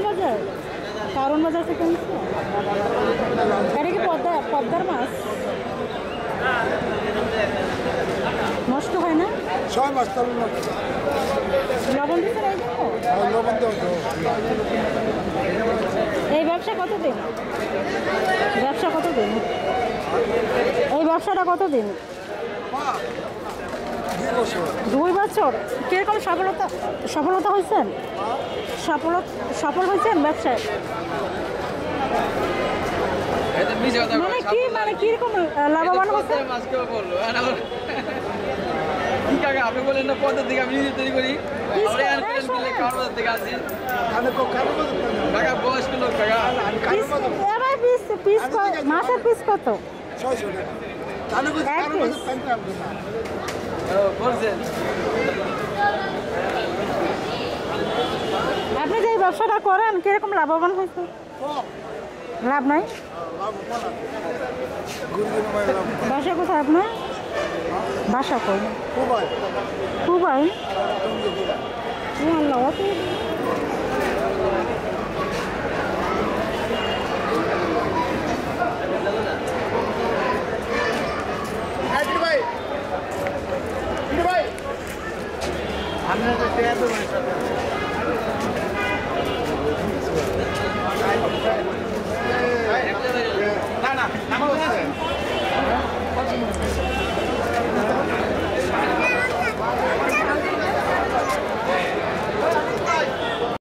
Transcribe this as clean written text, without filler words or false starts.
বাজার কারণ বাজার থেকে এটা কি পদ্মার মাছ নষ্ট হয় না সব মাছ লবণ দিতে এই ব্যবসা কতদিন এই ব্যবসাটা কতদিন 2 বছর কিরকম সফলতা হয়েছেন সফল হয়েছেন ব্যবসায় মানে কিরকম লাভবান হচ্ছে আপনি বলেন না পদের দিকে আমি নিজে তৈরি করি বয়স্ক লোক মাছের পিস কত আপনি যে ব্যবসাটা করেন কিরকম লাভবান হয়েছে লাভ নাই বাসা কোথায় আপনার বাসা কই কুবাই আল্লাহ আপনার